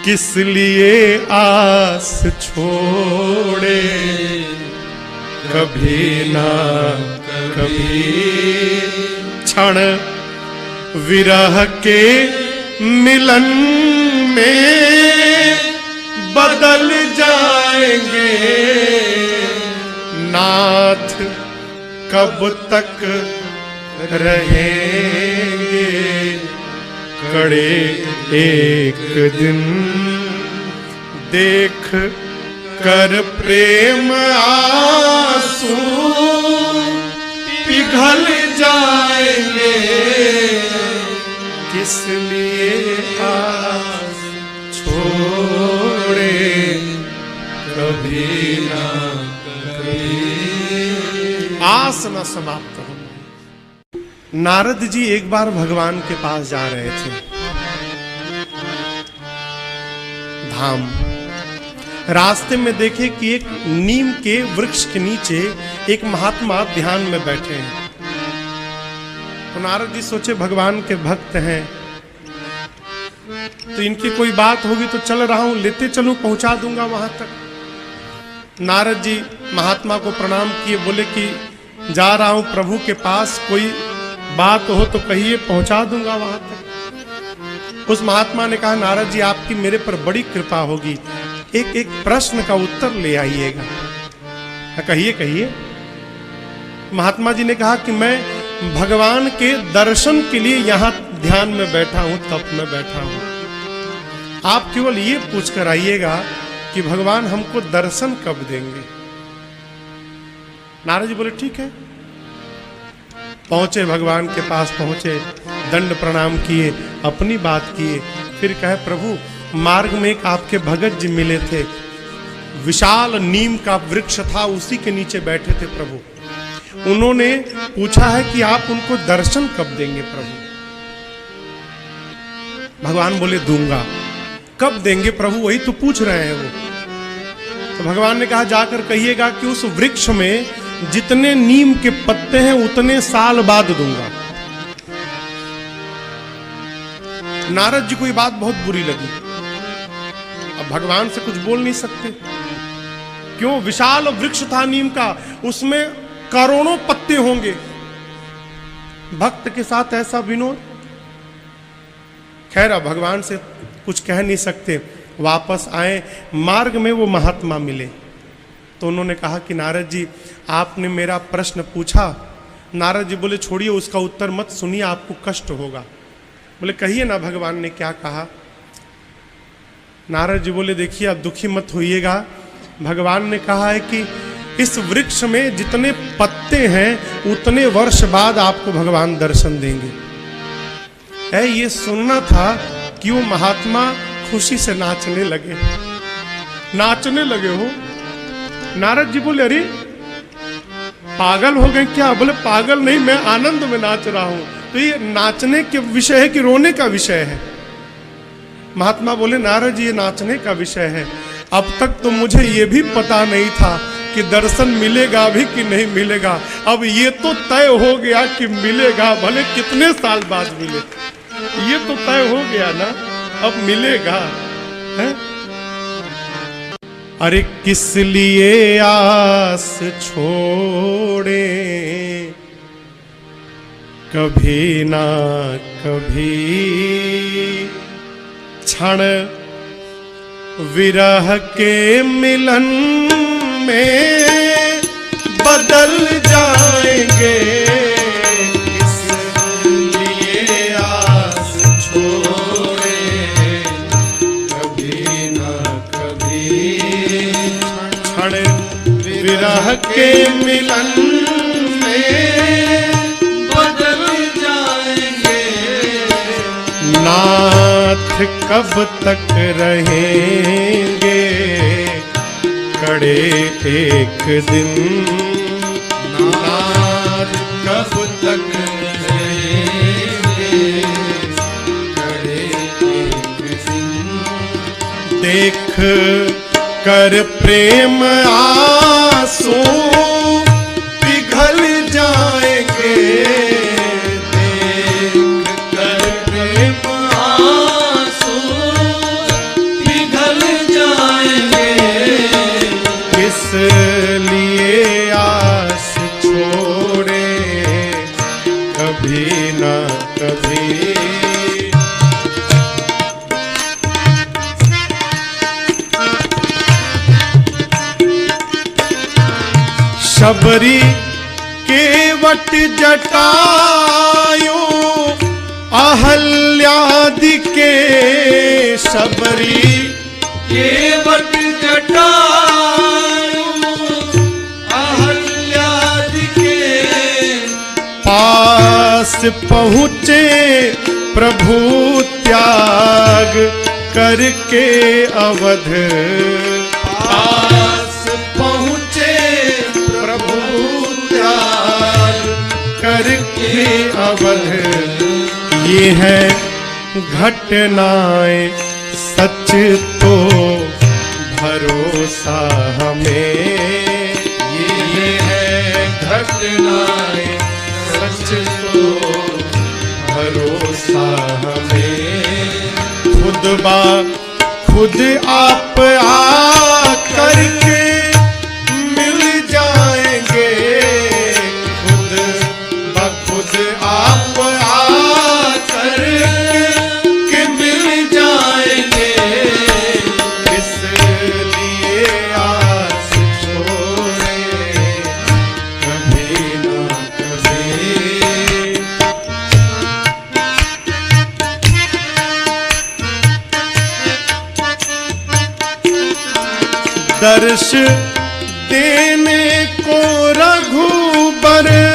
किस लिए आस छोड़े, कभी ना कभी क्षण विरह के मिलन में बदल जाएंगे। नाथ कब तक रहेंगे, कड़े एक दिन देख कर प्रेम आंसू पिघल जाएंगे। किस लिए आस छोड़े, कभी ना कभी आस न समाप्त हो। नारद जी एक बार भगवान के पास जा रहे थे धाम। रास्ते में देखे कि एक नीम के वृक्ष के नीचे एक महात्मा ध्यान में बैठे हैं। तो नारद जी सोचे भगवान के भक्त हैं, तो इनकी कोई बात होगी तो चल रहा हूं, लेते चलूं, पहुंचा दूंगा वहां तक। नारद जी महात्मा को प्रणाम किए, बोले कि जा रहा हूं प्रभु के पास, कोई बात हो तो कहिए, पहुंचा दूंगा वहां तक। उस महात्मा ने कहा, नारद जी आपकी मेरे पर बड़ी कृपा होगी, एक एक प्रश्न का उत्तर ले आइएगा। कहिए कहिए। महात्मा जी ने कहा कि मैं भगवान के दर्शन के लिए यहां ध्यान में बैठा हूं, तप में बैठा हूं। आप केवल ये पूछ कर आइएगा कि भगवान हमको दर्शन कब देंगे। नारद जी बोले ठीक है। पहुंचे, भगवान के पास पहुंचे, दंड प्रणाम किए, अपनी बात किए, फिर कहे प्रभु मार्ग में एक आपके भगत जी मिले थे, विशाल नीम का वृक्ष था, उसी के नीचे बैठे थे प्रभु। उन्होंने पूछा है कि आप उनको दर्शन कब देंगे प्रभु। भगवान बोले दूंगा। कब देंगे प्रभु, वही तो पूछ रहे हैं वो। तो भगवान ने कहा जाकर कहिएगा कि उस वृक्ष में जितने नीम के पत्ते हैं उतने साल बाद दूंगा। नारद जी को ये बात बहुत बुरी लगी। अब भगवान से कुछ बोल नहीं सकते, क्यों? विशाल वृक्ष था नीम का, उसमें करोड़ों पत्ते होंगे। भक्त के साथ ऐसा विनोद। खैर भगवान से कुछ कह नहीं सकते। वापस आए, मार्ग में वो महात्मा मिले, तो उन्होंने कहा कि नारद जी आपने मेरा प्रश्न पूछा। नारद जी बोले छोड़िए उसका उत्तर मत सुनिए, आपको कष्ट होगा। बोले कहिए ना भगवान ने क्या कहा। नारद जी बोले देखिए आप दुखी मत होइएगा, भगवान ने कहा है कि इस वृक्ष में जितने पत्ते हैं उतने वर्ष बाद आपको भगवान दर्शन देंगे। ये सुनना था कि वो महात्मा खुशी से नाचने लगे, नाचने लगे हो। नारद जी बोले अरे पागल हो गए क्या? बोले पागल नहीं, मैं आनंद में नाच रहा हूं। तो ये नाचने के विषय है कि रोने का विषय है? महात्मा बोले नारद जी ये नाचने का विषय है। अब तक तो मुझे ये भी पता नहीं था कि दर्शन मिलेगा भी कि नहीं मिलेगा। अब ये तो तय हो गया कि मिलेगा, भले कितने साल बाद मिले, ये तो तय हो गया ना, अब मिलेगा है? अरे किस लिए आस छोड़े, कभी ना कभी क्षण विरह के मिलन में बदल जाएंगे। किस लिए आस छोड़े, कभी ना कभी क्षण विरह के मिलन में बदल जाएंगे। नाथ कब तक रहेंगे, कड़े एक दिन। नाथ कब तक रहेंगे, कड़े एक दिन। देख कर प्रेम आंसू पिघल जाएंगे। देख कर प्रेम आंसू शबरी केवट जटायु अहल्यादि के शबरी केवट जटायु अहल्यादि के पास पहुँचे प्रभु त्याग करके अवध पास पहुँचे प्रभु त्याग करके अवध। ये है घटनाएं सच तो भरोसा हमें, ये है घटनाएं सच तो भरोसा हमें। खुद आप आ करके मिल जाएंगे, खुद आप आ करके मिल जाएंगे। इसलिए आस छोड़े कभी ना कभी। दर्श